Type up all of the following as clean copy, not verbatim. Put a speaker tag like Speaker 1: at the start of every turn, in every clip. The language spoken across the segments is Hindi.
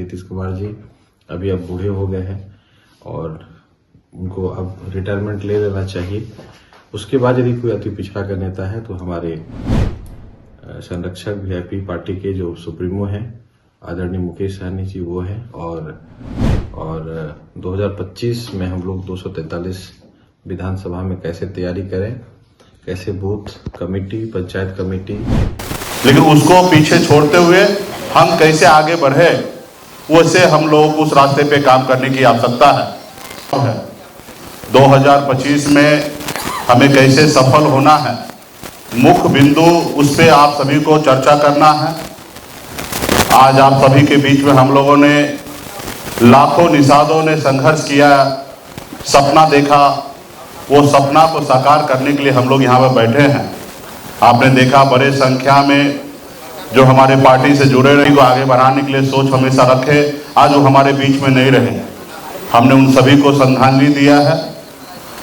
Speaker 1: नीतीश कुमार जी अभी अब बूढ़े हो गए हैं और उनको अब रिटायरमेंट ले लेना चाहिए। उसके बाद यदि कोई अति पिछड़ा का नेता है तो हमारे संरक्षक वीआईपी पार्टी के जो सुप्रीमो हैं आदरणीय मुकेश सहनी जी वो हैं और 2025 में हम लोग 243 विधानसभा में कैसे तैयारी करें, कैसे बूथ कमेटी, पंचायत कमेटी,
Speaker 2: लेकिन उसको पीछे छोड़ते हुए हम कैसे आगे बढ़े, वैसे हम लोग उस रास्ते पे काम करने की आवश्यकता है। 2025 में हमें कैसे सफल होना है, मुख्य बिंदु उस पे आप सभी को चर्चा करना है। आज आप सभी के बीच में हम लोगों ने लाखों निषादों ने संघर्ष किया, सपना देखा, वो सपना को साकार करने के लिए हम लोग यहाँ पर बैठे हैं। आपने देखा बड़े संख्या में जो हमारे पार्टी से जुड़े रहे को आगे बढ़ाने के लिए सोच हमेशा रखे, आज वो हमारे बीच में नहीं रहे। हमने उन सभी को श्रद्धांजलि दिया है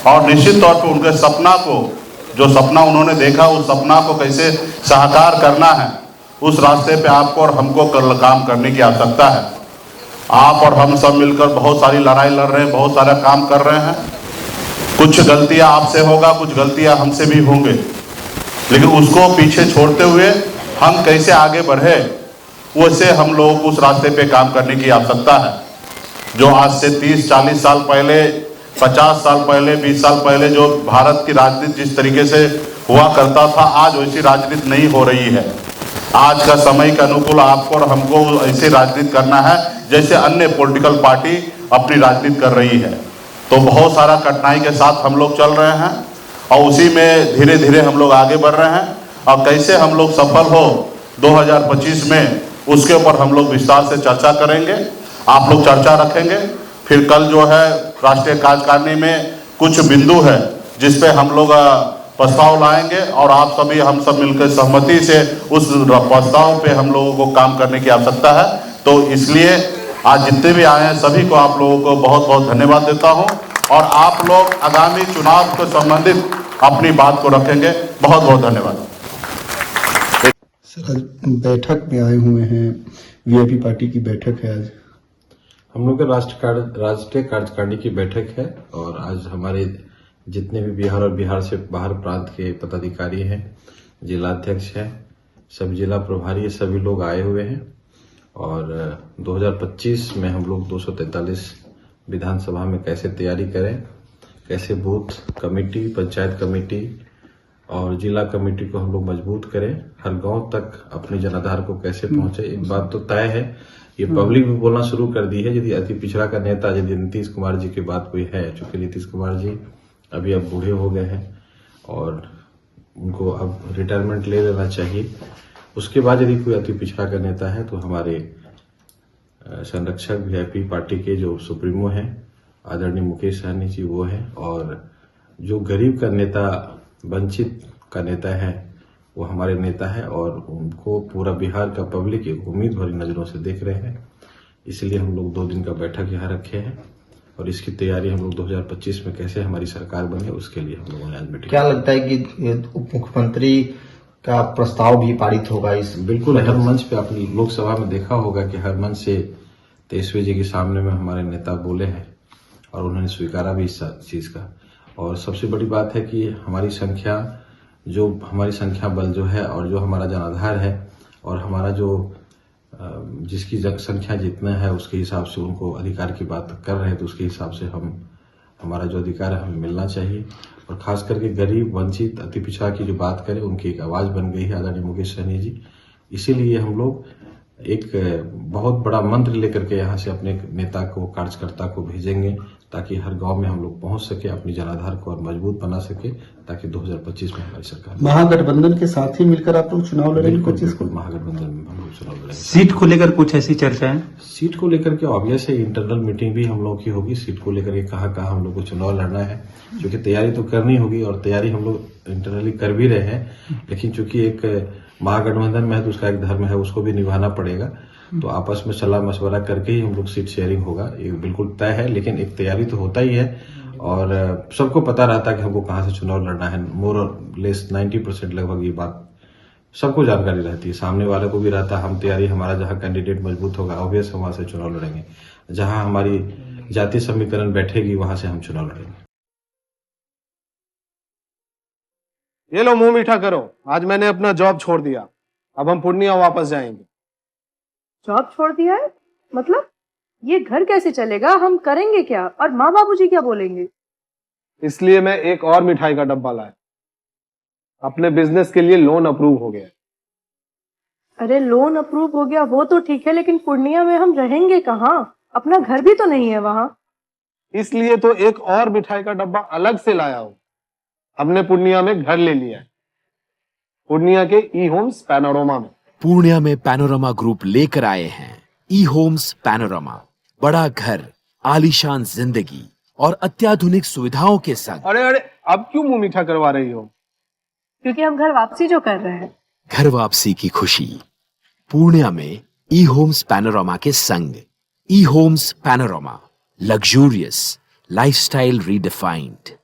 Speaker 2: और निश्चित तौर पर उनके सपना को, जो सपना उन्होंने देखा, उस सपना को कैसे साकार करना है, उस रास्ते पे आपको और हमको काम करने की आवश्यकता है। आप और हम सब मिलकर बहुत सारी लड़ाई लड़ रहे हैं, बहुत सारा काम कर रहे हैं। कुछ गलतियां आपसे होगा, कुछ गलतियां हमसे भी होंगे, लेकिन उसको पीछे छोड़ते हुए हम कैसे आगे बढ़े, वैसे हम लोग उस रास्ते पे काम करने की आवश्यकता है। जो आज से 30-40 साल पहले, 50 साल पहले, 20 साल पहले जो भारत की राजनीति जिस तरीके से हुआ करता था, आज वैसी राजनीति नहीं हो रही है। आज का समय के अनुकूल आपको और हमको ऐसे राजनीति करना है जैसे अन्य पॉलिटिकल पार्टी अपनी राजनीति कर रही है। तो बहुत सारा कठिनाई के साथ हम लोग चल रहे हैं और उसी में धीरे धीरे हम लोग आगे बढ़ रहे हैं। और कैसे हम लोग सफल हो 2025 में, उसके ऊपर हम लोग विस्तार से चर्चा करेंगे। आप लोग चर्चा रखेंगे, फिर कल जो है राष्ट्रीय कार्यकारिणी में कुछ बिंदु है जिसपे हम लोग प्रस्ताव लाएंगे और आप सभी हम सब मिलकर सहमति से उस प्रस्ताव पे हम लोगों को काम करने की आवश्यकता है। तो इसलिए आज जितने भी आए हैं सभी को आप लोगों को बहुत बहुत धन्यवाद देता हूं और आप लोग आगामी चुनाव को संबंधित अपनी बात को रखेंगे। बहुत बहुत धन्यवाद।
Speaker 3: सर, बैठक में आए हुए हैं, वीआईपी पार्टी की बैठक है आज।
Speaker 1: हम लोग का राष्ट्रीय कार्यकारिणी की बैठक है और आज हमारे जितने भी बिहार और बिहार से बाहर प्रांत के पदाधिकारी हैं, जिलाध्यक्ष हैं, सब जिला प्रभारी, सभी लोग आए हुए हैं और 2025 में हम लोग 243 विधानसभा में कैसे तैयारी करें, कैसे बूथ कमेटी, पंचायत कमेटी और जिला कमेटी को हम लोग मजबूत करें, हर गांव तक अपने जनाधार को कैसे पहुंचे। एक बात तो तय है, ये पब्लिक भी बोलना शुरू कर दी है, यदि अति पिछड़ा का नेता यदि नीतीश कुमार जी की बात कोई है, चूंकि नीतीश कुमार जी अभी अब बूढ़े हो गए हैं और उनको अब रिटायरमेंट ले लेना चाहिए। उसके बाद यदि कोई अति पिछड़ा का नेता है तो हमारे संरक्षक वीआईपी पार्टी के जो सुप्रीमो हैं आदरणीय मुकेश सहनी जी वो हैं और जो गरीब का नेता, वंचित का नेता है वो हमारे नेता है और उनको पूरा बिहार का पब्लिक एक उम्मीद भरी नजरों से देख रहे हैं। इसलिए हम लोग 2 दिन का बैठक यहाँ रखे हैं और इसकी तैयारी हम लोग 2025 में कैसे हमारी सरकार बने उसके लिए हम लोगों ने आज मीटिंग।
Speaker 3: क्या लगता है कि उप मुख्यमंत्री का प्रस्ताव भी पारित होगा इस?
Speaker 1: बिल्कुल, हर मंच पे आपने लोकसभा में देखा होगा कि हर मंच से तेजस्वी जी के सामने में हमारे नेता बोले हैं और उन्होंने स्वीकारा भी इस चीज का। और सबसे बड़ी बात है कि हमारी संख्या बल जो है और जो हमारा जनाधार है और हमारा जो जिसकी संख्या जितना है उसके हिसाब से उनको अधिकार की बात कर रहे हैं, तो उसके हिसाब से हमारा जो अधिकार है हमें मिलना चाहिए। और खास करके गरीब, वंचित, अति पिछड़ा की जो बात करें, उनकी एक आवाज बन गई है आदरणीय मुकेश सहनी जी। इसीलिए हम लोग एक बहुत बड़ा मंत्र लेकर के यहाँ से अपने नेता को, कार्यकर्ता को भेजेंगे ताकि हर गांव में हम लोग पहुंच सके, अपनी जनाधार को और मजबूत बना सके, ताकि 2025 में हमारी सरकार।
Speaker 3: महागठबंधन के साथ ही मिलकर आप लोग चुनाव लड़ेंगे?
Speaker 1: बिल्कुल, महागठबंधन में हम लोग चुनाव लड़ेंगे।
Speaker 4: सीट को लेकर कुछ ऐसी चर्चा है?
Speaker 1: सीट को लेकर के ऑब्वियस है, इंटरनल मीटिंग भी हम लोग की होगी। सीट को लेकर के कहाँ हम लोग को चुनाव लड़ना है, क्योंकि तैयारी तो करनी होगी और तैयारी हम लोग इंटरनली कर भी रहे हैं। लेकिन चूंकि एक महागठबंधन में है तो उसका एक धर्म है, उसको भी निभाना पड़ेगा। तो आपस में सलाह मशवरा करके ही हम लोग सीट शेयरिंग होगा, ये बिल्कुल तय है। लेकिन एक तैयारी तो होता ही है और सबको पता रहता है कि हमको कहाँ से चुनाव लड़ना है। मोर और लेस 90% लगभग ये बात सबको जानकारी रहती है, सामने वाले को भी रहता है। हम तैयारी, हमारा जहाँ कैंडिडेट मजबूत होगा ऑब्वियस हम वहां से चुनाव लड़ेंगे, जहां हमारी जातीय समीकरण बैठेगी वहां से हम चुनाव लड़ेंगे।
Speaker 5: ये लो मुंह मीठा करो, आज मैंने अपना जॉब छोड़ दिया, अब हम पूर्णिया वापस जाएंगे।
Speaker 6: जॉब छोड़ दिया है? मतलब ये घर कैसे चलेगा, हम करेंगे क्या, और माँ बाबूजी क्या बोलेंगे?
Speaker 5: इसलिए मैं एक और मिठाई का डब्बा लाया, अपने बिजनेस के लिए लोन अप्रूव हो गया।
Speaker 6: अरे लोन अप्रूव हो गया वो तो ठीक है, लेकिन पूर्णिया में हम रहेंगे कहाँ? अपना घर भी तो नहीं है वहां।
Speaker 5: इसलिए तो एक और मिठाई का डब्बा अलग से लाया हूं। हमने पूर्णिया में घर ले लिया है, पूर्णिया के ई होम्स पैनोरमा में।
Speaker 7: पूर्णिया में पैनोरमा ग्रुप लेकर आए हैं ई होम्स पैनोरमा, बड़ा घर, आलीशान जिंदगी और अत्याधुनिक सुविधाओं के संग।
Speaker 5: अरे अरे, अब क्यों मुंह मीठा करवा रही हो?
Speaker 6: क्योंकि हम घर वापसी जो कर रहे हैं।
Speaker 7: घर वापसी की खुशी पूर्णिया में ई होम्स पैनोरमा के संग। E homes panorama, luxurious lifestyle redefined.